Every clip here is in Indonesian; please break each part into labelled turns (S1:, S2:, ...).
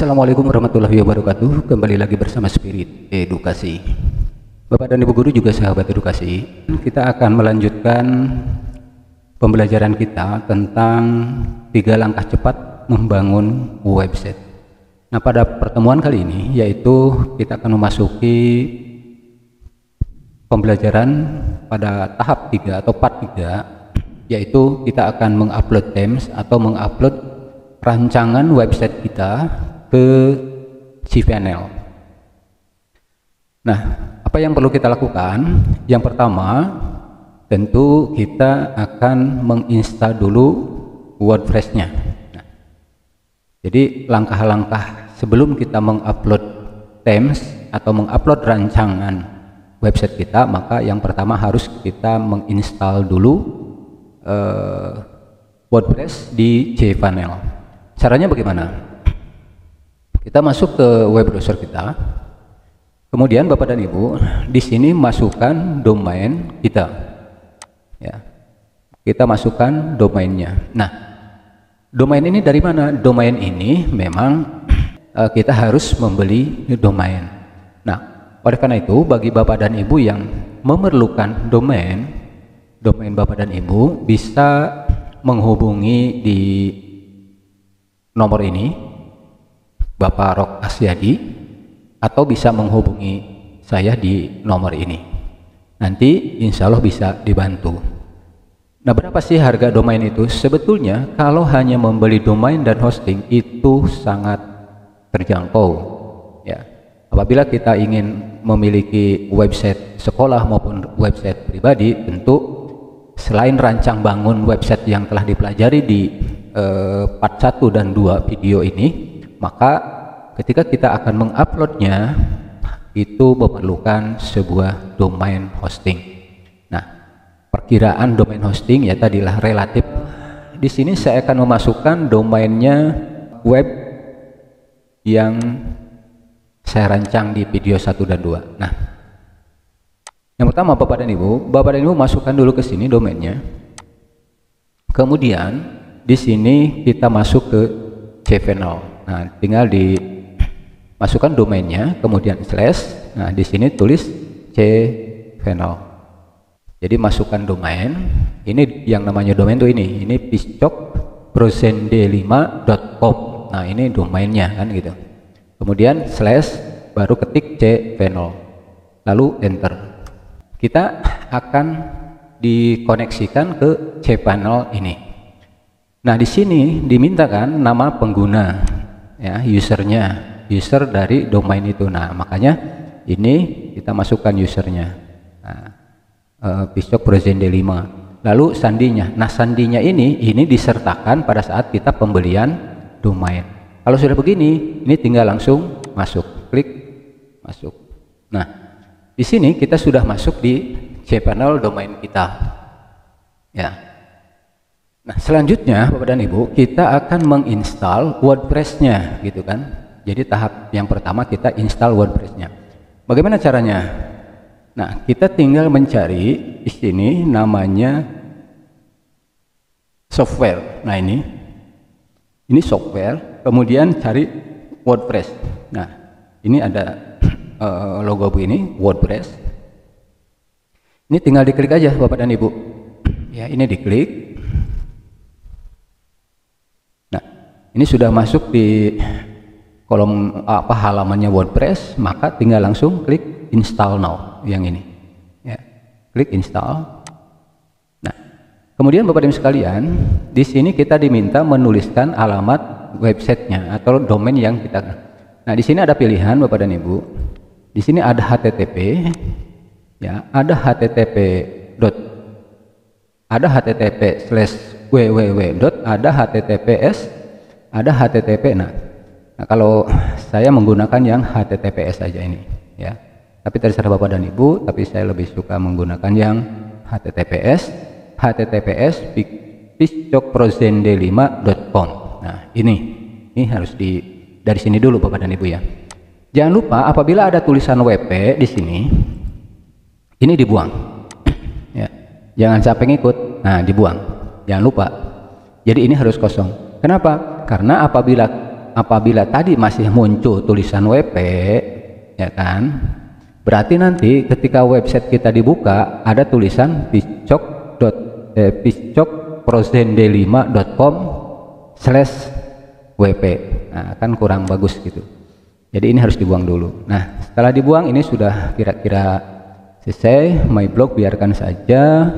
S1: Assalamualaikum warahmatullahi wabarakatuh. Kembali lagi bersama Spirit Edukasi. Bapak dan Ibu guru juga sahabat edukasi, kita akan melanjutkan pembelajaran kita tentang 3 langkah cepat membangun website. Nah, pada pertemuan kali ini yaitu kita akan memasuki pembelajaran pada tahap 3 atau part 3, yaitu kita akan mengupload themes atau mengupload rancangan website kita ke cPanel. Nah, apa yang perlu kita lakukan? Yang pertama, tentu kita akan menginstal dulu WordPress-nya. Nah, jadi langkah-langkah sebelum kita mengupload themes atau mengupload rancangan website kita, maka yang pertama harus kita menginstal dulu WordPress di cPanel. Caranya bagaimana? Kita masuk ke web browser kita. Kemudian Bapak dan Ibu di sini masukkan domain kita. Ya. Kita masukkan domainnya. Nah, domain ini dari mana? Domain ini memang kita harus membeli domain. Nah, oleh karena itu bagi Bapak dan Ibu yang memerlukan domain Bapak dan Ibu bisa menghubungi di nomor ini, Bapak Rok Asyadi, atau bisa menghubungi saya di nomor ini. Nanti insya Allah bisa dibantu. Nah, berapa sih harga domain itu? Sebetulnya kalau hanya membeli domain dan hosting itu sangat terjangkau. Ya, apabila kita ingin memiliki website sekolah maupun website pribadi, tentu selain rancang bangun website yang telah dipelajari di part 1 dan 2 video ini, maka ketika kita akan menguploadnya itu memerlukan sebuah domain hosting. Nah, perkiraan domain hosting ya tadilah relatif. Di sini saya akan memasukkan domainnya web yang saya rancang di video 1 dan 2. Nah, yang pertama Bapak dan Ibu masukkan dulu ke sini domainnya. Kemudian di sini kita masuk ke cPanel. Nah, tinggal dimasukkan domainnya, kemudian slash. Nah, di sini tulis cPanel. Jadi masukkan domain. Ini yang namanya domain tuh ini piscokprosende5.com. Nah, ini domainnya kan gitu. Kemudian slash baru ketik cPanel. Lalu enter. Kita akan dikoneksikan ke cPanel ini. Nah, di sini dimintakan nama pengguna, ya, user dari domain itu. Nah, makanya ini kita masukkan usernya. Nah, piscokprosende5. Lalu sandinya. Nah, sandinya ini disertakan pada saat kita pembelian domain. Kalau sudah begini, ini tinggal langsung masuk, klik masuk. Nah, di sini kita sudah masuk di cPanel domain kita. Ya. Nah, selanjutnya Bapak dan Ibu, kita akan menginstal WordPress-nya gitu kan. Jadi tahap yang pertama kita install WordPress-nya. Bagaimana caranya? Nah, kita tinggal mencari di sini namanya software. Nah, ini software, kemudian cari WordPress. Nah, ini ada logo ini WordPress. Ini tinggal diklik aja Bapak dan Ibu. Ya, ini diklik. Ini sudah masuk di kolom halamannya WordPress, maka tinggal langsung klik install now yang ini. Ya, klik install. Nah, kemudian Bapak dan Ibu sekalian, di sini kita diminta menuliskan alamat websitenya atau domain yang kita. Nah, di sini ada pilihan Bapak dan Ibu. Di sini ada HTTP, ya, ada http/www. ada https, ada HTTP. Nah, kalau saya menggunakan yang HTTPS saja ini, ya. Tapi terserah Bapak dan Ibu, tapi saya lebih suka menggunakan yang HTTPS piscokprosende5.com. Nah, ini harus dari sini dulu Bapak dan Ibu ya. Jangan lupa apabila ada tulisan WP di sini, ini dibuang. Ya. Jangan sampai ngikut. Nah, dibuang. Jangan lupa. Jadi ini harus kosong. Kenapa? Karena apabila apabila tadi masih muncul tulisan WP, ya kan, berarti nanti ketika website kita dibuka ada tulisan piscok.prozende5.com/wp. Nah, kan kurang bagus gitu. Jadi ini harus dibuang dulu. Nah, setelah dibuang ini sudah kira-kira selesai. My blog biarkan saja.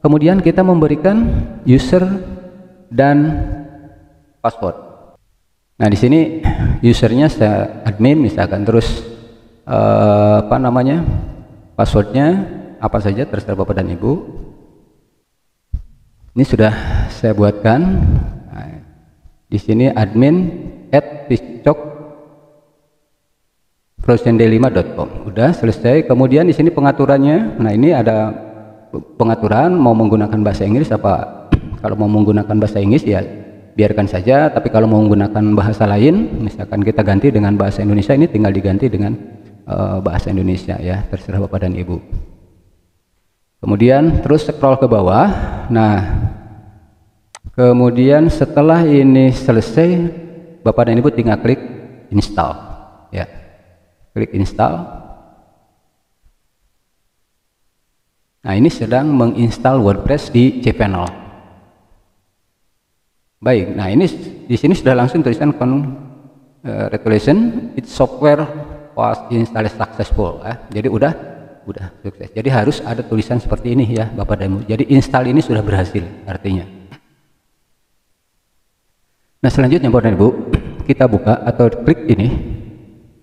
S1: Kemudian kita memberikan user dan password. Nah, di sini usernya saya admin misalkan, terus passwordnya apa saja terserah Bapak dan Ibu. Ini sudah saya buatkan. Nah, di sini admin @piscok.prozende5.com. Udah selesai. Kemudian di sini pengaturannya. Nah, ini ada pengaturan mau menggunakan bahasa Inggris apa. Kalau mau menggunakan bahasa Inggris ya biarkan saja, tapi kalau mau menggunakan bahasa lain, misalkan kita ganti dengan bahasa Indonesia, ini tinggal diganti dengan bahasa Indonesia ya, terserah Bapak dan Ibu. Kemudian terus scroll ke bawah. Nah, kemudian setelah ini selesai, Bapak dan Ibu tinggal klik install ya. Klik install. Nah, ini sedang menginstal WordPress di cPanel. Baik, nah ini di sini sudah langsung tulisan congratulations, its software was installed successful ya. Jadi udah sukses. Jadi harus ada tulisan seperti ini ya Bapak dan Ibu. Jadi install ini sudah berhasil artinya. Nah, selanjutnya Bapak dan Ibu, kita buka atau klik ini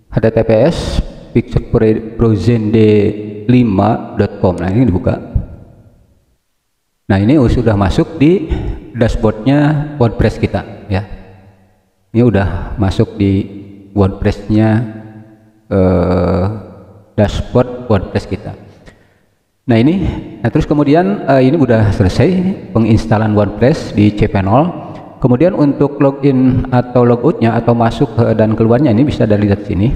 S1: https piscok.prozende5.com. Nah, ini dibuka. Nah, ini sudah masuk di dashboardnya WordPress kita ya. Ini udah masuk di WordPressnya, dashboard WordPress kita. Nah, ini terus kemudian ini udah selesai penginstalan WordPress di cPanel. Kemudian untuk login atau logoutnya atau masuk dan keluarnya ini bisa dari sini.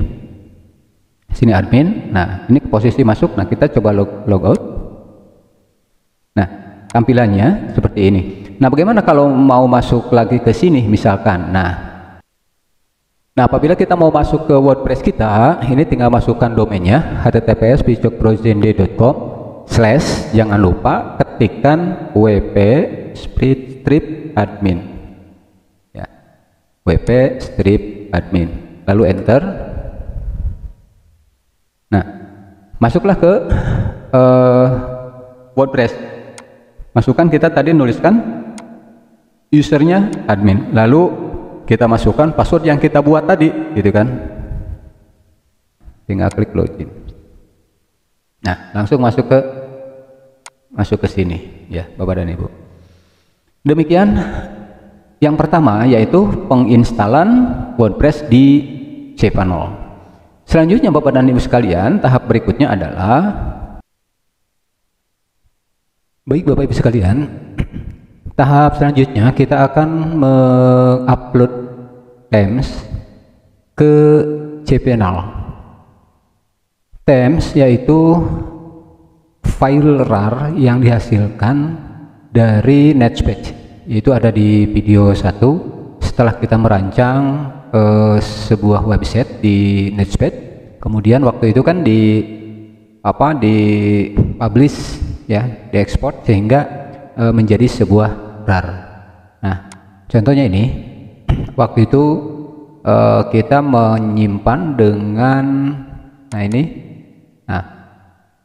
S1: Sini admin. Nah, ini ke posisi masuk. Nah, kita coba logout. Nah, tampilannya seperti ini. Nah, bagaimana kalau mau masuk lagi ke sini misalkan? Nah, apabila kita mau masuk ke WordPress kita, ini tinggal masukkan domainnya https piscok.prozende.com/ jangan lupa ketikkan wp strip admin. WP strip admin, lalu enter. Nah, masuklah ke WordPress. Masukkan, kita tadi nuliskan usernya admin, lalu kita masukkan password yang kita buat tadi, gitu kan. Tinggal klik login. Nah, langsung masuk ke sini ya Bapak dan Ibu. Demikian yang pertama, yaitu penginstalan WordPress di cPanel. Selanjutnya Bapak dan Ibu sekalian, tahap berikutnya adalah, baik Bapak Ibu sekalian, tahap selanjutnya kita akan mengupload themes ke cPanel. Themes yaitu file RAR yang dihasilkan dari Netpage. Itu ada di video 1 setelah kita merancang sebuah website di Netpage. Kemudian waktu itu kan di publish ya, diekspor sehingga menjadi sebuah RAR. Nah, contohnya ini waktu itu kita menyimpan dengan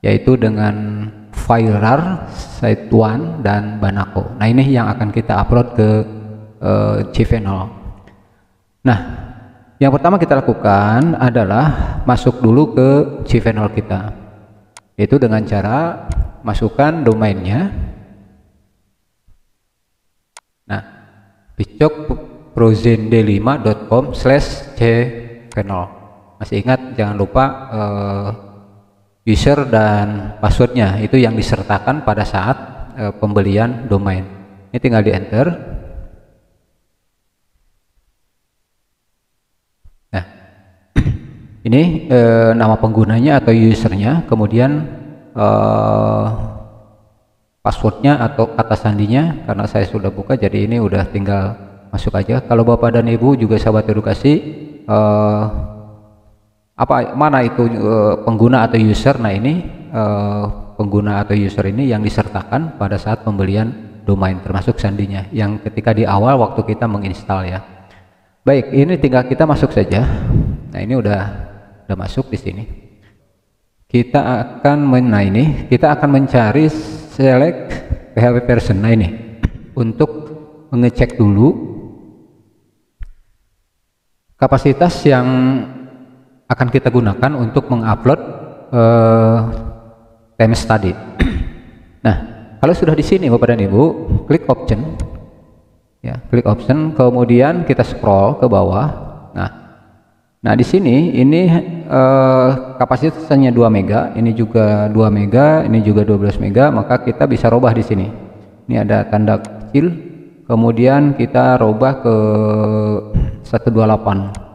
S1: yaitu dengan file RAR, Site1 dan Banako. Nah, ini yang akan kita upload ke cPanel. Nah, yang pertama kita lakukan adalah masuk dulu ke cPanel kita, yaitu dengan cara masukkan domainnya. Nah, piscok.prozende5.com/cPanel. Masih ingat, jangan lupa user dan passwordnya itu yang disertakan pada saat pembelian domain. Ini tinggal di enter. Nah, ini nama penggunanya atau usernya, kemudian passwordnya atau kata sandinya. Karena saya sudah buka, jadi ini udah tinggal masuk aja. Kalau Bapak dan Ibu juga sahabat edukasi, mana itu pengguna atau user. Nah ini pengguna atau user ini yang disertakan pada saat pembelian domain, termasuk sandinya yang ketika di awal waktu kita menginstal ya. Baik, ini tinggal kita masuk saja. Nah ini udah masuk di sini. Kita akan mencari select PHP version. Nah ini untuk mengecek dulu kapasitas yang akan kita gunakan untuk mengupload themes tadi. Nah, kalau sudah di sini Bapak dan Ibu, klik option, ya, klik option, kemudian kita scroll ke bawah. Nah di sini ini kapasitasnya 2 mega, ini juga 2 mega, ini juga 12 mega, maka kita bisa robah di sini. Ini ada tanda kecil, kemudian kita robah ke 128.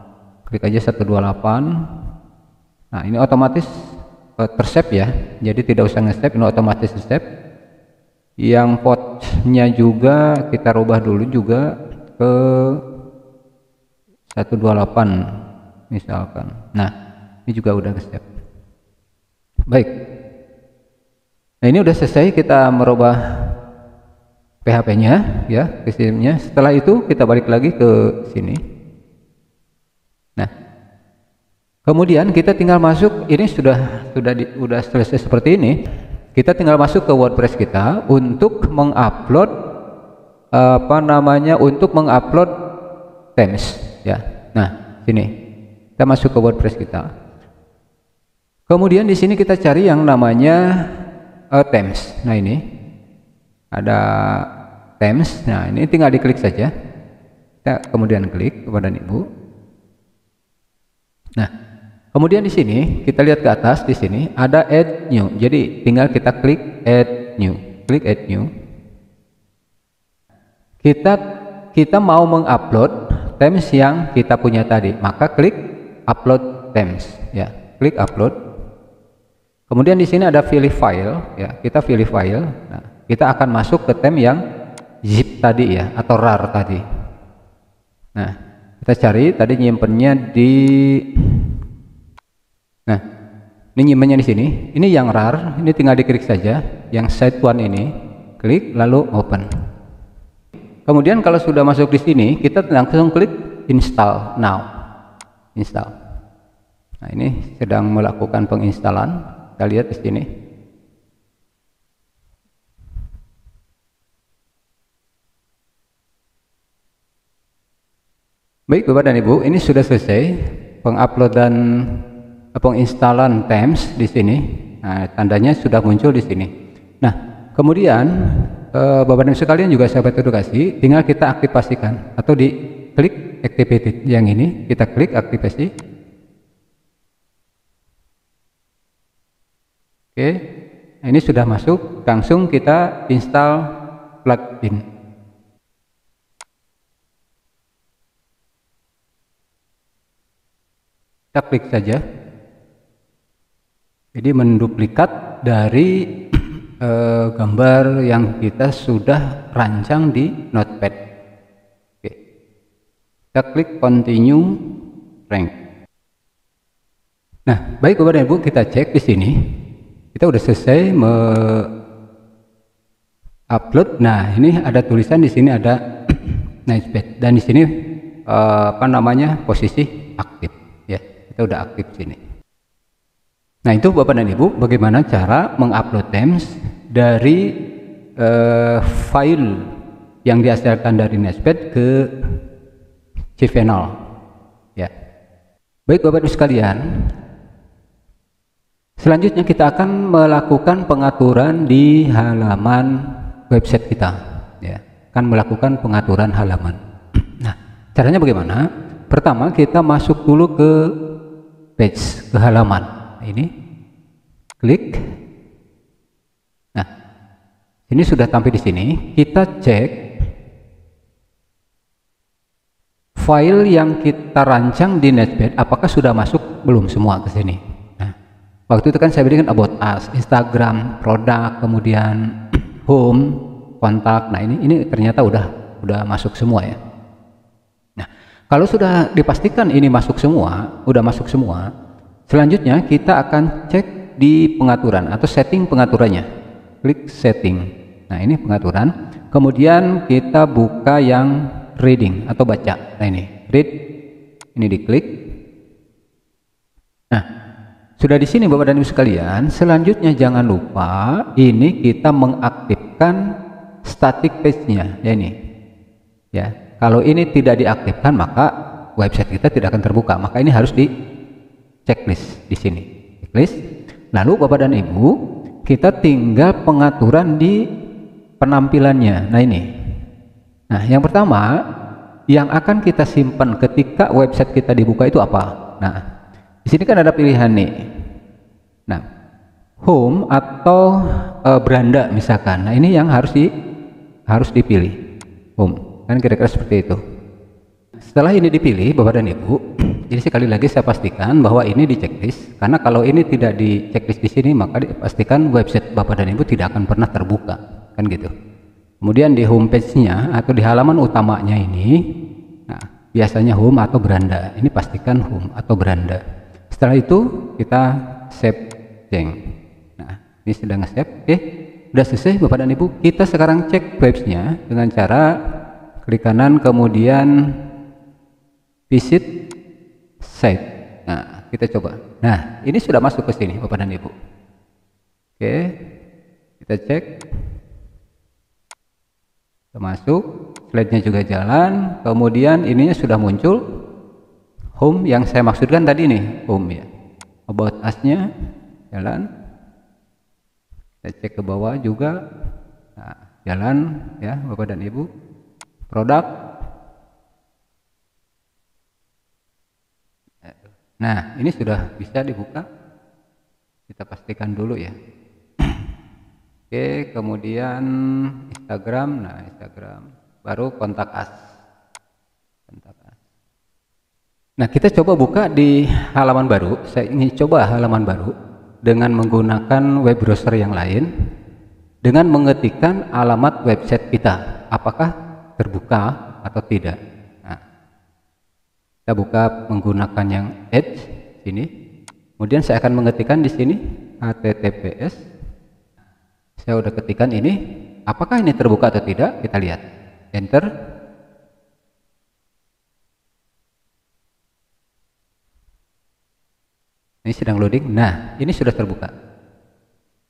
S1: Klik aja 128. Nah ini otomatis tersave ya, jadi tidak usah nge-save, ini otomatis save. Yang portnya juga kita rubah dulu juga ke 128 misalkan. Nah ini juga udah nge-save. Baik, nah ini udah selesai kita merubah PHP-nya ya, sistemnya. Setelah itu kita balik lagi ke sini. Nah, kemudian kita tinggal masuk, ini sudah selesai seperti ini. Kita tinggal masuk ke WordPress kita untuk mengupload untuk mengupload themes ya. Nah, sini kita masuk ke WordPress kita. Kemudian di sini kita cari yang namanya themes. Nah, ini ada themes. Nah, ini tinggal diklik saja. Kita kemudian klik kepada Ibu. Nah, kemudian di sini kita lihat ke atas, di sini ada add new. Jadi tinggal kita klik add new, klik add new. Kita mau mengupload themes yang kita punya tadi, maka klik upload themes ya, klik upload. Kemudian di sini ada pilih file ya, kita pilih file. Nah, kita akan masuk ke theme yang zip tadi ya, atau rar tadi. Nah, kita cari tadi nyimpennya di, nah ini nyimpennya di sini. Ini yang rar, ini tinggal diklik saja. Yang site one ini klik lalu open. Kemudian kalau sudah masuk di sini, kita langsung klik install now, install. Nah ini sedang melakukan penginstalan. Kita lihat di sini. Baik Bapak dan Ibu, ini sudah selesai penguploadan penginstalan themes di sini. Nah, tandanya sudah muncul di sini. Nah, kemudian Bapak dan Ibu sekalian juga sahabat edukasi, tinggal kita aktifasikan atau diklik activated yang ini, kita klik aktivasi. Oke, nah, ini sudah masuk, langsung kita install plugin. Kita klik saja. Jadi menduplikat dari gambar yang kita sudah rancang di Notepad. Oke. Kita klik continue rank. Nah, baik Bapak dan Ibu, kita cek di sini. Kita udah selesai upload. Nah, ini ada tulisan di sini ada Notepad dan di sini posisi aktif. Kita udah aktif sini. Nah itu Bapak dan Ibu, bagaimana cara mengupload themes dari file yang dihasilkan dari Notepad ke cPanel ya. Baik Bapak Ibu sekalian, selanjutnya kita akan melakukan pengaturan di halaman website kita ya, akan melakukan pengaturan halaman. Nah caranya bagaimana? Pertama kita masuk dulu ke page, ke halaman. Nah, ini klik. Nah, ini sudah tampil di sini. Kita cek file yang kita rancang di Notepad apakah sudah masuk belum semua ke sini. Nah, waktu itu kan saya berikan about us, Instagram, produk, kemudian home, kontak. Nah, ini ternyata udah masuk semua ya. Kalau sudah dipastikan ini masuk semua, udah masuk semua, selanjutnya kita akan cek di pengaturan atau setting pengaturannya. Klik setting. Nah, ini pengaturan. Kemudian kita buka yang reading atau baca. Nah, ini read. Ini diklik. Nah, sudah di sini Bapak dan Ibu sekalian. Selanjutnya jangan lupa ini kita mengaktifkan static page-nya. Ya, ini. Ya. Kalau ini tidak diaktifkan maka website kita tidak akan terbuka. Maka ini harus di checklist di sini. Checklist. Lalu Bapak dan Ibu, kita tinggal pengaturan di penampilannya. Nah, ini. Nah, yang pertama yang akan kita simpan ketika website kita dibuka itu apa? Nah, di sini kan ada pilihan nih. Nah, home atau beranda misalkan. Nah, ini yang harus dipilih. Home. Kan kira-kira seperti itu. Setelah ini dipilih Bapak dan Ibu, jadi sekali lagi saya pastikan bahwa ini di checklist, karena kalau ini tidak di checklist di sini maka dipastikan website Bapak dan Ibu tidak akan pernah terbuka, kan gitu. Kemudian di homepage-nya atau di halaman utamanya ini, nah biasanya home atau beranda, ini pastikan home atau beranda. Setelah itu kita save change. Nah, ini sudah nge-save. Oke, udah selesai Bapak dan Ibu. Kita sekarang cek websnya dengan cara klik kanan kemudian visit site. Nah, kita coba. Nah, ini sudah masuk ke sini Bapak dan Ibu. Oke, kita cek. Sudah masuk, slide-nya juga jalan. Kemudian ininya sudah muncul home yang saya maksudkan tadi nih, home ya. About us-nya jalan. Kita cek ke bawah juga. Nah, jalan ya Bapak dan Ibu. Produk. Nah, ini sudah bisa dibuka. Kita pastikan dulu ya. Oke, kemudian Instagram. Nah, Instagram. Baru kontak us. Kontak us. Nah, kita coba buka di halaman baru. Saya ingin coba halaman baru dengan menggunakan web browser yang lain dengan mengetikkan alamat website kita. Apakah terbuka atau tidak? Nah, kita buka menggunakan yang Edge sini. Kemudian saya akan mengetikkan di sini https. Saya udah ketikkan ini. Apakah ini terbuka atau tidak? Kita lihat. Enter. Ini sedang loading. Nah, ini sudah terbuka.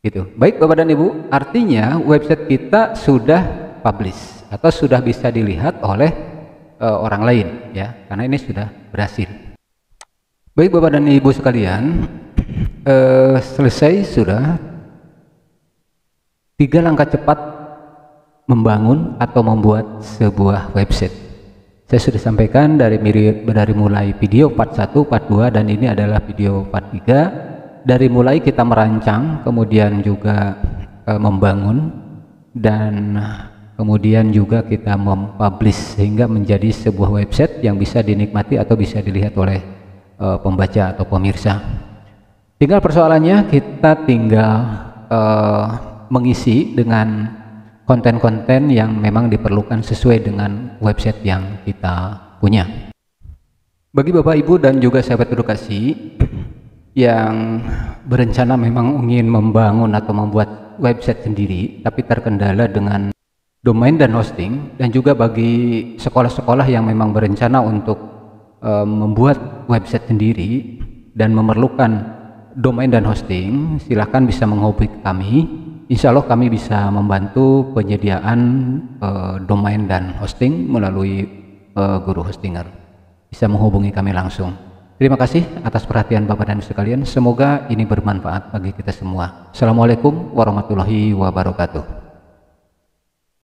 S1: Gitu. Baik Bapak dan Ibu, artinya website kita sudah publish atau sudah bisa dilihat oleh orang lain ya, karena ini sudah berhasil. Baik Bapak dan Ibu sekalian, selesai sudah 3 langkah cepat membangun atau membuat sebuah website. Saya sudah sampaikan dari mulai video part 1, part 2 dan ini adalah video part 3. Dari mulai kita merancang, kemudian juga membangun dan kemudian juga kita mempublish sehingga menjadi sebuah website yang bisa dinikmati atau bisa dilihat oleh pembaca atau pemirsa. Tinggal persoalannya kita tinggal mengisi dengan konten-konten yang memang diperlukan sesuai dengan website yang kita punya. Bagi Bapak Ibu dan juga sahabat edukasi yang berencana memang ingin membangun atau membuat website sendiri tapi terkendala dengan domain dan hosting, dan juga bagi sekolah-sekolah yang memang berencana untuk membuat website sendiri dan memerlukan domain dan hosting, silahkan bisa menghubungi kami. Insya Allah kami bisa membantu penyediaan domain dan hosting melalui guru hostinger. Bisa menghubungi kami langsung. Terima kasih atas perhatian Bapak dan Ibu sekalian. Semoga ini bermanfaat bagi kita semua. Assalamualaikum warahmatullahi wabarakatuh.